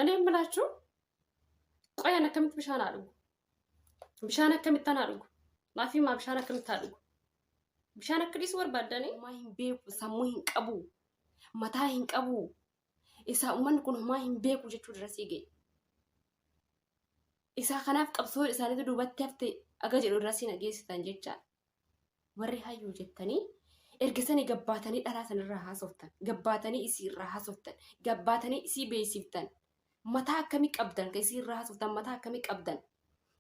እኔ የምላችሁ ቆይ አከምት ብሻን አድርጉ ብሻን አከምት አድርጉ ማፊማ ብሻን አከምት አድርጉ ብሻን አክዲስ ወር ባደኔ ማሂን ቤኩ ሰሙሂን ቀቡ መታሂን ቀቡ ኢሳ ኡመን ኩን ማሂን ቤኩ ጀቹ ድረስ ይገኝ ኢሳ ከናፍ ቀብሶ ኢሳኒቱ ዱበት ተፍተ አገጀሉ ድረስ ይነጌስታን ጀቻ ወሪ ሃዩ ጀተኒ ergisani gabbaatanii dhalaasan irraa haasoftan gabbaatanii isii irraa haasoftan gabbaatanii isii beeksiftan mataa akkamii qabdan ka isii irraa haasoftan mataa akkamii qabdan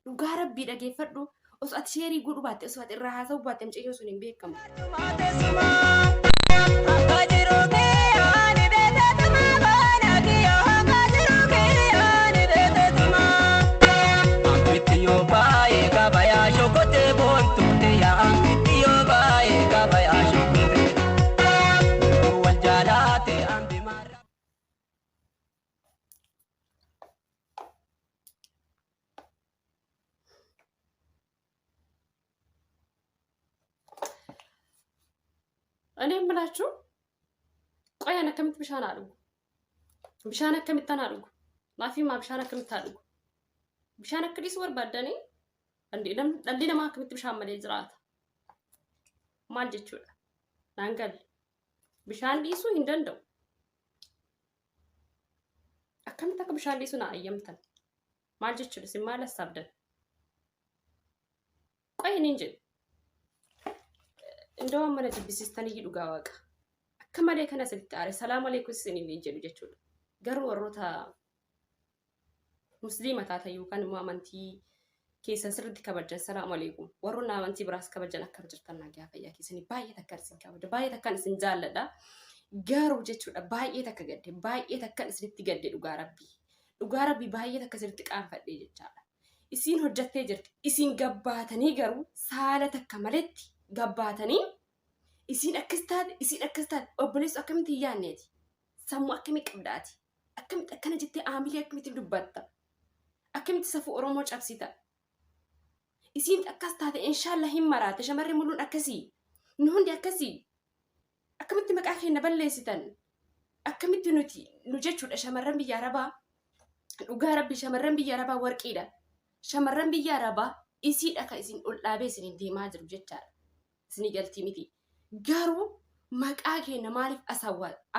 dhugaa rabbii dhageeffadhu osoo ati sheerii godhu baatte osoo ati irraa haasa'u baatte mucayyoo sun hin beekamu. እኔ የምላችሁ ቆይ አከምት ብሻን አድርጉ ብሻን አከምት አድርጉ ማፊማ ብሻን አከምት አድርጉ ብሻን አክዲስ ወር ባደኔ እንዴ ለማ አከምት ብሻን መለ ዝራታ ማልጀቹ ናንገል ብሻን ዲሱ እንደንደው አከምት ብሻን ዲሱ ና አየምተን ማልጀቹ ሲማለ ሳብደን ቆይ እንጂ እንደው አመነ ጅብሲስተን ይዱጋ ዋቃ አከማለ ከነ ስልጣሪ ሰላም አለይኩም ስኒ ሊንጀሉ ጀቹ ገሩ ወሮታ ሙስሊማ ታታዩ ካን ማመንቲ ኬሰን ስርድ ከበጀ ሰላም አለይኩም ወሩና ማመንቲ ብራስ ከበጀን አከብጅርተና ያፈያ ኬሰኒ ባየ ተከር ሲጋወደ ባየ ተከን ሲንጃለዳ ገሩ ጀቹ ባየ ተከገደ ባየ ተከን ስልት ገደ ዱጋ ረቢ ባየ ተከስልት ቃን ፈደ ጀቻላ ኢሲን ሆጀቴ ጅርት ኢሲን ገባተኒ ገሩ ሳለ ተከመለቲ gabbaatanii isin akkastaan obboleessu akkamitti yaanneeti sammuu akkamii qabdaati akkamitti akkana jettee aamilee akkamitti dubbatta akkamitti safuu oromoo cabsita isin akkas taate inshallah hin maraate shamarri muluun akkasii nu hundi akkasii akkamitti maqaa keenya balleessitan akkamitti nuti nu jechuudha shamarran biyya arabaa dhugaa rabbi shamarran biyya arabaa warqiidha shamarran biyya arabaa isiidha ka isin ol dhaabee isin deemaa jiru jechaadha. Sini galti miti garuu maqaa keenya maaliif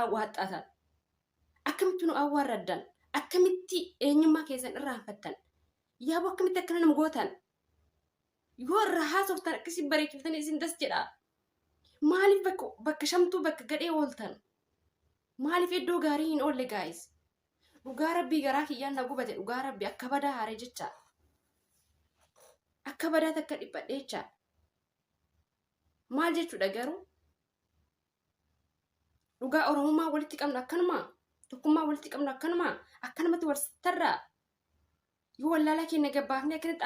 awwaaxxatan akkamitti nu awwaarraddan akkamitti eenyummaa keessan irraanfattan yaaboo akkamitti akkana nama gootan yoo irraa haasoftan akkasii bareechiftan isin das jedha maaliif bakka shamtuu bakka gadhee ooltan maaliif iddoo gaarii hin oolle gaayis dhugaa rabbii garaa kiyyaan na gubate dhugaa rabbii akka badaa haaree jecha akka badaa takka dhiphadhe jecha maal jechuudha garuu dhugaa oromummaa walitti qabnu akkanuma tokkummaa walitti qabnu akkanuma akkanumatti wal tarraa yoo wallaalaa keenya gabbaafnee akkanatti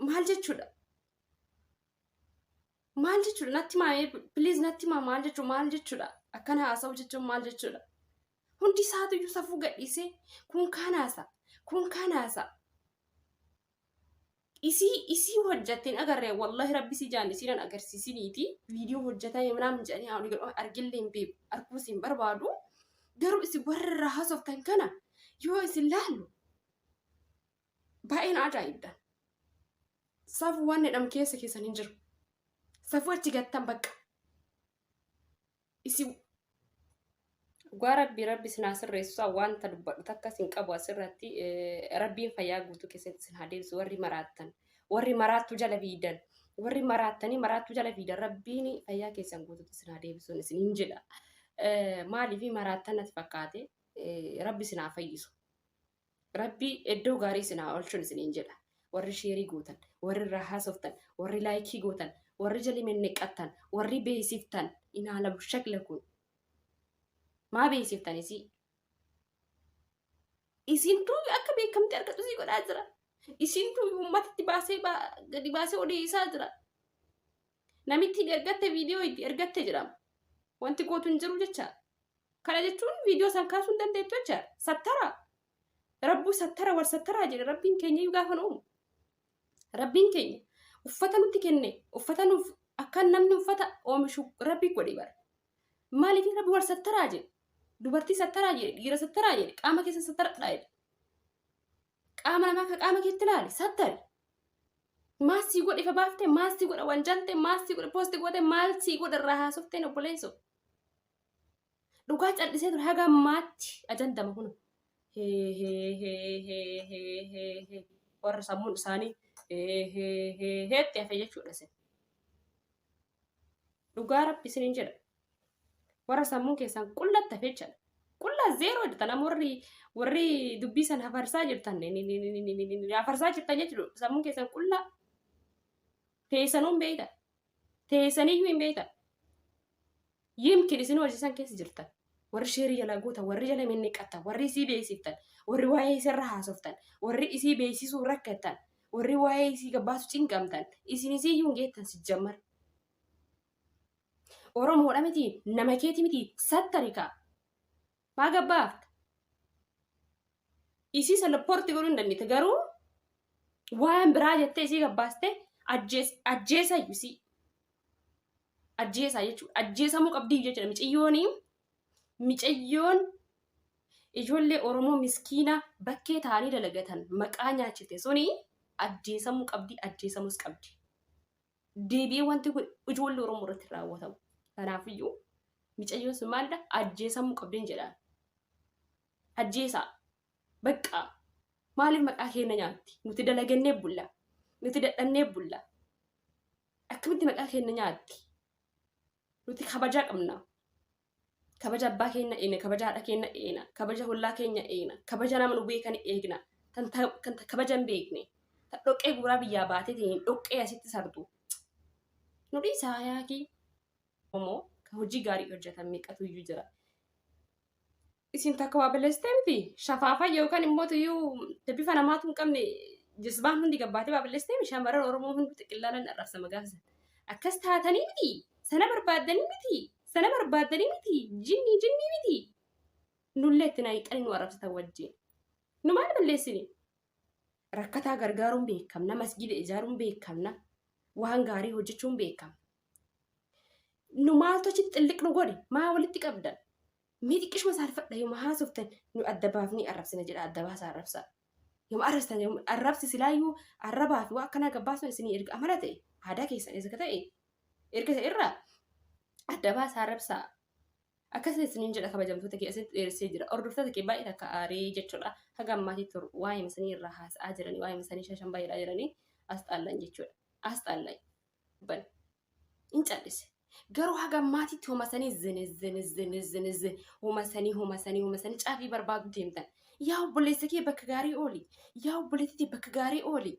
maal jechuudha natti maa please natti maa maal jechuudha akkana haasa'u jechuun maal jechuudha hundi isaatu iyyuu safuu gadhiisee kun kaanaasa isi hojjateen agarree wallahi rabbi si jaanni sinan agarsiisiniiti viidiyoo hojjetame ምናምን ጀኒ አሁን ይገርም አርግልኝ ቤብ አርኩሲን በርባዱ ገሩ እሲ ወረራ ሀሶፍተን ከና ዮ ይስላሉ ባይን አጃይብዳ ሰፉ ዋን ደም ኬሰን እንጅር ሰፉዎች ገተን በቃ እሲ ጓረቢ ረቢ ስናስር ሬሱ ዋን ተድበዱ ተከሲን ቀቧ ስራቲ ረቢን ፈያ ጉቱ ከሰት ስናዴስ ወሪ መራቱ ጀለቢደን ወሪ መራቱ ጀለቢደን ረቢኒ ፈያ ከሰን ጉቱ ስናዴብሱን ስንንጅላ ማሊፊ መራተነት ፈካቴ ረቢ ስና ፈይሱ ረቢ እዶ ጋሪ ስና ኦልቹን ስንንጅላ ወሪ ሼሪ ጉተን ወሪ ራሃሶፍተን ወሪ ላይኪ ጉተን ወሪ ጀሊመን ነቀተን ወሪ ቤሲፍተን ኢናላ በሸክለኩን maa beeksiftan isintu akka beekamte argatu si godhaa jira isintu ummatitti baasee gadi baasee odeessaa jira namitti ergatte viidiyoo itti ergatte jedhama wanti gootu hin jiru jecha kana jechuun viidiyoo san kaasuu hin dandeettu jecha sattara rabbu sattara wal sattaraa jedhe rabbiin keenya yoo gaafa nuumu rabbiin keenya uffata nutti kenne uffata nuuf akka namni uffata oomishu rabbi godhe bara maaliif rabbi wal sattaraa jedhe dubartii sattaraa jedhe dhiira sattaraa jedhe qaama keessa sattaradhaa jedhe qaama namaa ka qaama keetti ilaali sattari maasii godhe ifa baaftee maasii godhe wanjaltee maasii godhe poosti godhe maalsii godhe irraa haasofteen obboleessoo dhugaa callisee ture haga ammaatti ajandama kun warra sammuun isaanii heetti hafe jechuudha sin dhugaa rabbi isiniin jedha warra sammuun keessan qullatti hafe jechuudha qullaa zeeroo jedhatan nama warri dubbii san hafarsaa jirtan hafarsaa jirtan jechuudha sammuun keessan qullaa teessanuun beeyta teessaniyyuu hin beeyta yimkin isin hojjetan keessa jirtan warri sheerii jala guutan warri jala minniqatan warri isii beeksiftan warri waa'ee isirra haasoftan warri isii beeksisuu rakkatan warri waa'ee isii gabbaasu cinqamtan isin isiyyuu hin geettan sijjammar oromoodha miti nama keeti miti sattarikaa maa gabbaafta isii salphoorti godhuu hin dandeette garuu waan biraa jettee isii gabbaaste ajjeesayyuu isii ajjeesaa jechuudha ajjeesamuu qabdii jechuudha micayyoon ijoollee oromoo miskiina bakkee ta'anii dalagatan maqaa nyaachite suni ajjeesamuu qabdi ajjeesamuus qabdi deebi'ee wanti kun ijoollee oromoo irratti raawwatamu kanaafiyyuu micayyoon sun maalidha ajjeesamuu qabdiin jedhaan ajjeesaa bakka maaliif maqaa keenya nyaatti nuti dalagannee bulla nuti dadhannee bulla akkamitti maqaa keenya nyaatti nuti kabajaa qabna kabaja abbaa keenya eegna kabaja haadha keenya eegna kabaja hollaa keenya eegna kabaja nama nu beekan eegna kan kabaja hin beekne tan dhoqqee guuraa biyyaa baatee ta'in dhoqqee asitti sardu nu dhiisaa yaakii homoo kan hojii gaarii hojjetan meeqatu iyyuu jira isin takka waa balleessitee miti shafaafa yookaan immoo tuyyuu bifa namaatu hin qabne jisbaan hundi gabbaatee waa balleessitee shamarran oromoo hundi xiqqillaalan arrabsama gaafsan akkas taatanii miti sana barbaaddanii miti sana barbaaddanii miti jinni miti nullee itti naayiqanii nu arrabsatan wajjin nu maal balleessini rakkataa gargaaruun beekamna masgida ijaaruun beekamna waan gaarii hojjechuun beekama nu maaltu achitti xilliq nu godhe maa walitti qabdan mee xiqqishuma saalfadha yooma haasoftan nu adda baafnii arrabsina jedha adda baasaa arrabsaa yooma arrabstan yooma arrabsi silaayyuu arrabaa fi waa akkanaa gabbaasuun isinii erga amala ta'e aadaa keessan isa ta'e erga isa irraa adda baasaa arrabsaa akkasuma isiniin jedha kabajamtoota kee asitti dheeressee jira hordoftoota kee baay'ee takka aarii jechuudha haga ammaatiitti waa'ee masanii irraa haasa'aa jiranii waa'ee masanii shashan baay'eedhaa jiranii as xaallan jechuudha as xaallan ban hin callise garuu haga ammaatiitti homasanii zin homasanii caafii barbaadu deemtan yaa obboleessa kee bakka gaarii ooli yaa obboleettii bakka gaarii ooli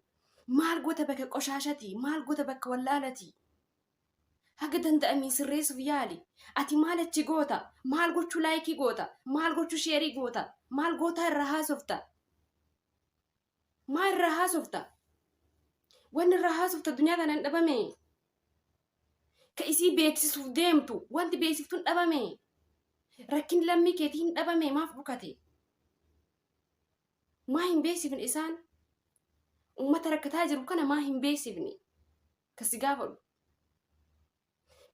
maal goota bakka qoshaashati maal goota bakka wallaalati haga danda'amii sirreessuuf yaali ati maal achi goota maal gochuu laayikii goota maal gochuu sheerii goota maal goota irraa haasofta maal irraa haasofta wanni irraa haasofta addunyaa kana hin dhabame ka isii beeksisuuf deemtu wanti beeksiftuun dhabame rakkin lammii keetii hin dhabame maaf dhukate maa hin beeksifne isaan ummata rakkataa jiru kana maa hin beeksifne kasi gaafadhu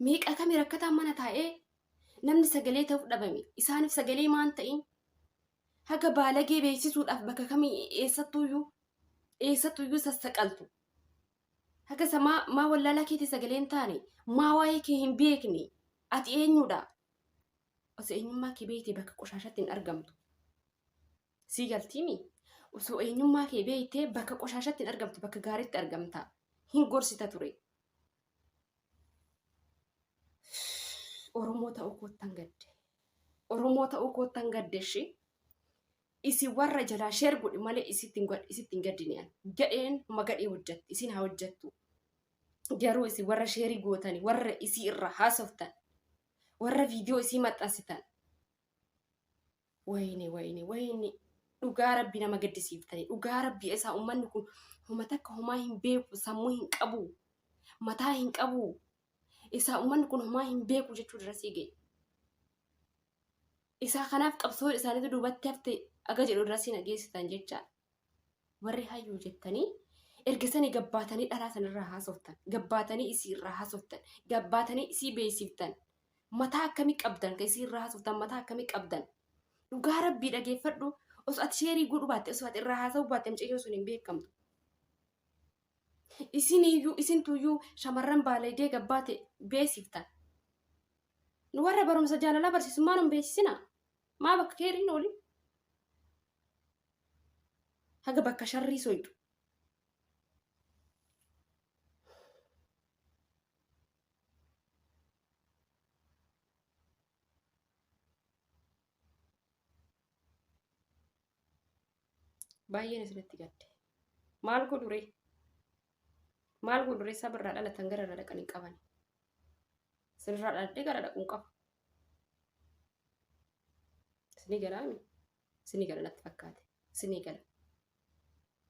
meeqa kami rakkataan mana taa'ee namni sagalee ta'uuf dhabame isaaniif sagalee maan ta'in haga baalagee beeksisuudhaaf bakka kamii eessattuyyuu sassaqaltu haga samaa maa wallaalaa keetii sagalee hin taane maa waa'ee kee hin beekne ati eenyudha osoo eenyummaa kee beektee bakka qoshaashatti hin argamtu sii galtiimi osoo eenyummaa kee beektee bakka qoshaashatti hin argamtu bakka gaariitti argamta hin gorsita ture Oromoo ta'uu koottan gaddeeshi isin warra jalaa sheer godhi malee isittiin gaddiniyaan gadheen magadhee hojjetti isin haa hojjettu garuu isin warra sheerii gootani warra isii irra haasoftan warra viidiyoo isii maxxansitan wayne dhugaa rabbi nama gaddisiiftani dhugaa rabbi isaa ummanni kun homa takka homaa hin beeku sammuu hin qabu mataa hin qabu isaa ummanni kun homaa hin beeku jechuu dirasii ga'e isaa kanaaf qabsoo isaaniitu duubatti hafte aga jedhu dirasii nageessitan jecha warri hayyuu jettanii ergasanii gabbaatanii dhalaa sanirraa haasoftan gabbaatanii isii irraa haasoftan gabbaatanii isii beeksiftan mataa akkamii qabdan ka isin irraa haasoftan mataa akkamii qabdan dhugaa rabbii dhageeffadhu osoo ati sheerii godhu baatte osoo ati irraa haasa'u baatte mucayyoo sun hin beekamtu. Isin tuyyuu shamarran baaleedee gabbaate beesiftan. Nu warra barumsa jaalalaa barsiisummaan hin beeksisina. Maa bakka keeriin oli? Haga bakka sharrii soydu. Baay'een isinitti gadde. Maal godhure? Maal godhure sabirraa dhalatan gara irra dhaqanii qaban. Sirraa dhaladhee gara dhaquun qaba. Isinii galaami? Isinii gala natti fakkaate. Isinii gala.